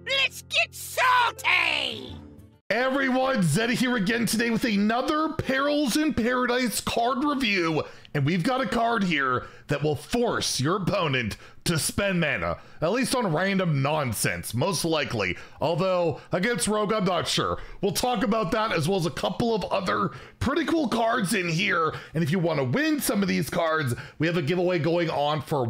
Let's get salty! Everyone, Zeddy here again today with another Perils in Paradise card review. And we've got a card here that will force your opponent to spend mana, at least on random nonsense, most likely. Although, against Rogue, I'm not sure. We'll talk about that as well as a couple of other pretty cool cards in here. And if you want to win some of these cards, we have a giveaway going on for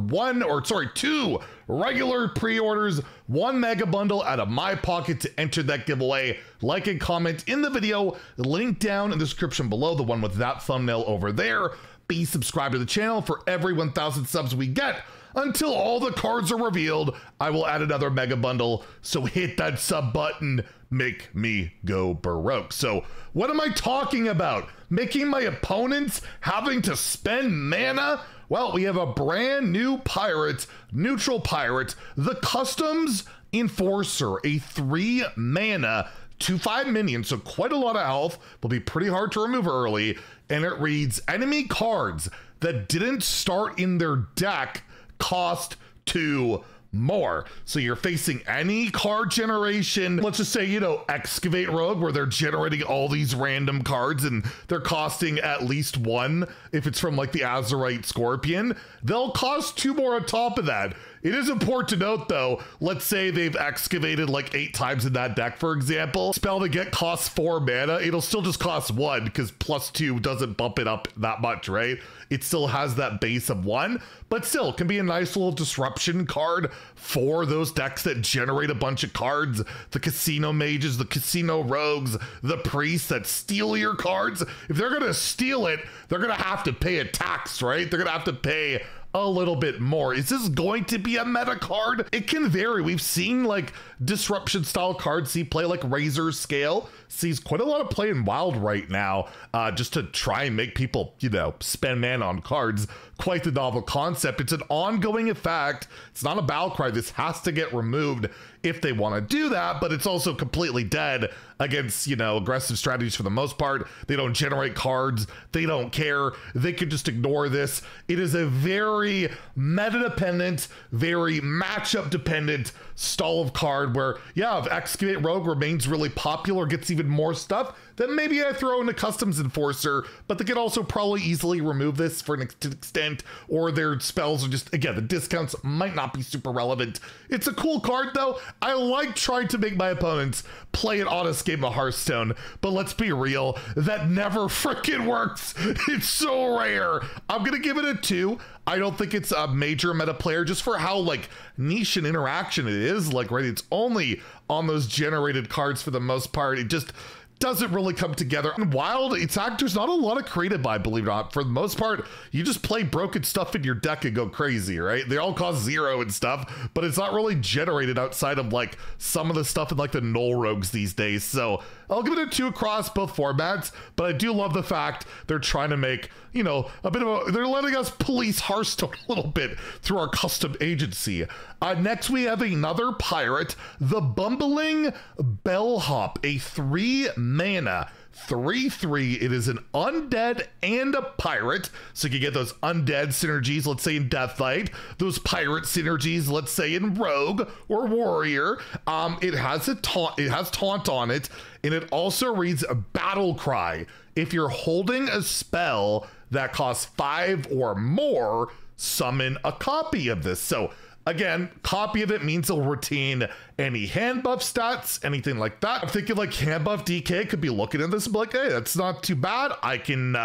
two regular pre-orders, one mega bundle out of my pocket to enter that giveaway. Like and comment in the video, link down in the description below, the one with that thumbnail over there. Be subscribed to the channel. For every 1,000 subs we get until all the cards are revealed, I will add another mega bundle. So hit that sub button, make me go baroque. So what am I talking about? Making my opponents having to spend mana? Well, we have a brand new pirate, neutral pirate, the Customs Enforcer, a 3 mana 2/5 minion, so quite a lot of health, will be pretty hard to remove early, and it reads, enemy cards that didn't start in their deck cost 2 more. So you're facing any card generation, let's just say, you know, Excavate Rogue, where they're generating all these random cards and they're costing at least 1. If it's from like the Azurite Scorpion, they'll cost 2 more on top of that. It is important to note though, let's say they've excavated like 8 times in that deck, for example. Spell to get costs 4 mana, it'll still just cost 1 because +2 doesn't bump it up that much, right? It still has that base of 1, but still can be a nice little disruption card for those decks that generate a bunch of cards. The Casino Mages, the Casino Rogues, the Priests that steal your cards. If they're gonna steal it, they're gonna have to pay a tax, right? They're gonna have to pay a little bit more. Is this going to be a meta card? It can vary. We've seen like disruption style cards see play, like Razor Scale sees quite a lot of play in Wild right now, just to try and make people, you know, spend mana on cards. Quite the novel concept. It's an ongoing effect. It's not a battle cry. This has to get removed if they want to do that, but it's also completely dead against, you know, aggressive strategies for the most part. They don't generate cards. They don't care. They could just ignore this. It is a very meta-dependent, very matchup-dependent style of card where, yeah, if Excavate Rogue remains really popular, gets even more stuff, then maybe I throw in a Customs Enforcer, but they could also probably easily remove this for an extent, or their spells are just, again, the discounts might not be super relevant. It's a cool card though. I like trying to make my opponents play an honest game of Hearthstone, but let's be real, that never freaking works. It's so rare. I'm gonna give it a 2. I don't think it's a major meta player just for how like niche and interaction it is. Like, right, it's only on those generated cards for the most part. It just doesn't really come together. And Wild, there's not a lot of creative buy, believe it or not. For the most part, you just play broken stuff in your deck and go crazy, right? They all cost 0 and stuff, but it's not really generated outside of like some of the stuff in like the Null Rogues these days. So I'll give it a 2 across both formats, but I do love the fact they're trying to make, you know, they're letting us police Hearthstone a little bit through our custom agency. Next, we have another pirate, the Bumbling Bellhop, a 3 mana 3/3. It is an undead and a pirate, so you can get those undead synergies, let's say in Deathlight, those pirate synergies, let's say in Rogue or Warrior. It has taunt on it, and it also reads a battle cry. If you're holding a spell that costs 5 or more, summon a copy of this. So again, copy of it means it'll retain any hand buff stats, anything like that. I'm thinking like hand buff DK could be looking at this and be like, hey, that's not too bad. I can,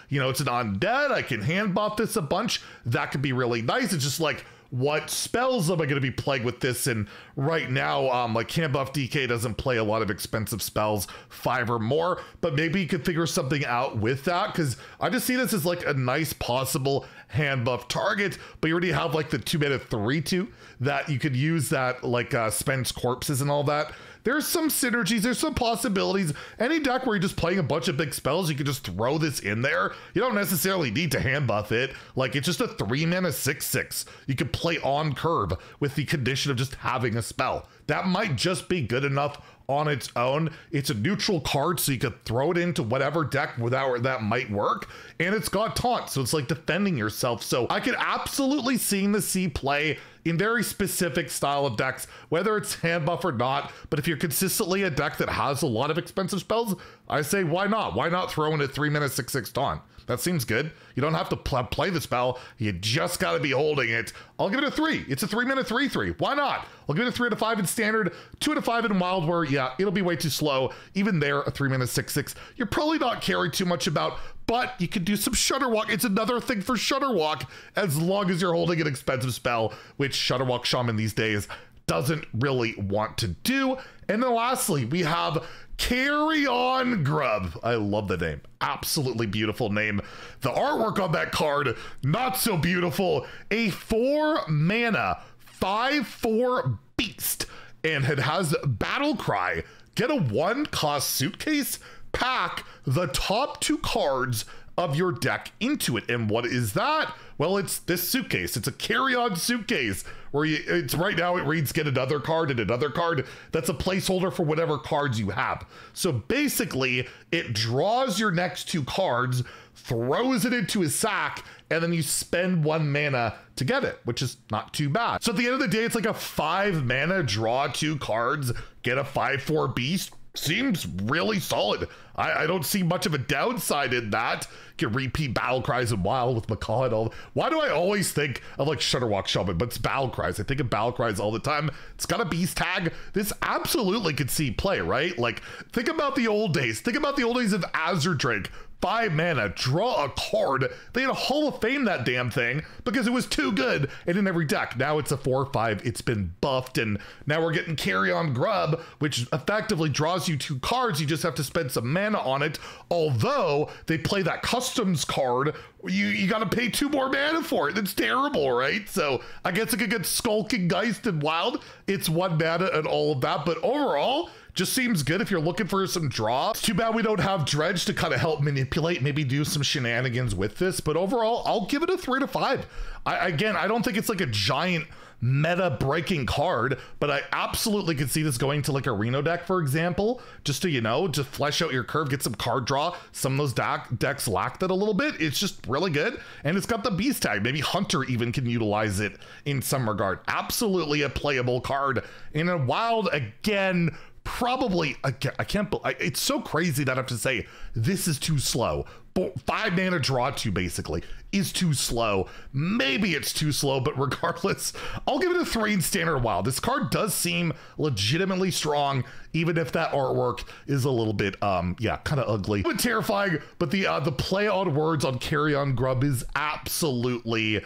you know, it's an undead. I can hand buff this a bunch. That could be really nice. It's just like, what spells am I going to be playing with this? And right now, like hand buff DK doesn't play a lot of expensive spells, 5 or more, but maybe you could figure something out with that, because I just see this as like a nice possible hand buff target, but you already have like the 2 mana 3/2 that you could use that like Spence Corpses and all that. There's some synergies, there's some possibilities. Any deck where you're just playing a bunch of big spells, you can just throw this in there. You don't necessarily need to hand buff it. Like, it's just a 3 mana 6/6. You could play on curve with the condition of just having a spell. That might just be good enough on its own. It's a neutral card, so you could throw it into whatever deck without that might work. And it's got taunt, so it's like defending yourself. So I could absolutely see play in very specific style of decks, whether it's hand buff or not. But if you're consistently a deck that has a lot of expensive spells, I say why not? Why not throw in a 3-mana 6/6 taunt? That seems good. You don't have to play the spell. You just got to be holding it. I'll give it a 3. It's a 3-mana 3/3. Why not? I'll give it a 3 out of 5 in standard, 2 out of 5 in wild, where, yeah, it'll be way too slow. Even there, a 3-mana 6/6. You're probably not caring too much about, but you could do some Shudderwalk. It's another thing for Shudderwalk, as long as you're holding an expensive spell, which Shudderwalk Shaman these days doesn't really want to do. And then lastly, we have Carrion Grub. I love the name. Absolutely beautiful name. The artwork on that card, not so beautiful. A 4-mana 5/4 beast, and it has Battle Cry. Get a 1-cost suitcase, pack the top 2 cards of your deck into it. And what is that? Well, it's this suitcase. It's a carry-on suitcase where it's right now it reads get another card and another card. That's a placeholder for whatever cards you have. So basically it draws your next 2 cards, throws it into a sack, and then you spend 1 mana to get it, which is not too bad. So at the end of the day, it's like a 5-mana draw 2 cards, get a 5/4 beast. Seems really solid. I don't see much of a downside in that. You can repeat Battle Cries and Wild with Macaw and all. Why do I always think of like Shudderwalk Shaman, but it's Battle Cries? I think of Battle Cries all the time. It's got a beast tag. This absolutely could see play, right? Like, think about the old days. Think about the old days of Azure Drake. 5 mana, draw a card. They had a Hall of Fame that damn thing because it was too good and in every deck. Now it's a 4/5. It's been buffed, and now we're getting Carrion Grub, which effectively draws you 2 cards. You just have to spend some mana on it. Although they play that customs card, you got to pay 2 more mana for it. It's terrible, right? So I guess it could get Skulking Geist and Wild. It's 1 mana and all of that, but overall, just seems good if you're looking for some draw. It's too bad we don't have Dredge to kind of help manipulate, maybe do some shenanigans with this, but overall, I'll give it a 3 out of 5. I don't think it's like a giant meta breaking card, but I absolutely could see this going to like a Reno deck, for example, just to, you know, to flesh out your curve, get some card draw. Some of those decks lack that a little bit. It's just really good. And it's got the beast tag. Maybe Hunter even can utilize it in some regard. Absolutely a playable card. In a Wild, again, probably, I can't, it's so crazy that I have to say this is too slow. 5 mana draw 2 basically is too slow. Maybe it's too slow, but regardless, I'll give it a 3 in standard Wild. This card does seem legitimately strong, even if that artwork is a little bit, yeah, kind of ugly. But terrifying, but the play on words on Carrion Grub is absolutely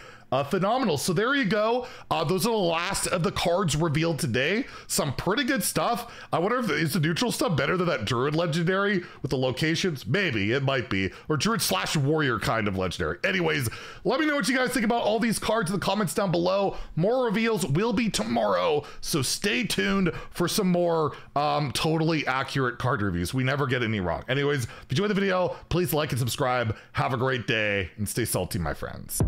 phenomenal. So there you go. Those are the last of the cards revealed today. Some pretty good stuff. I wonder if is the neutral stuff better than that Druid legendary with the locations? Maybe it might be, or Druid / Warrior kind of legendary. Anyways, let me know what you guys think about all these cards in the comments down below. More reveals will be tomorrow, so stay tuned for some more totally accurate card reviews. We never get any wrong. Anyways, if you enjoyed the video, please like and subscribe. Have a great day and stay salty, my friends.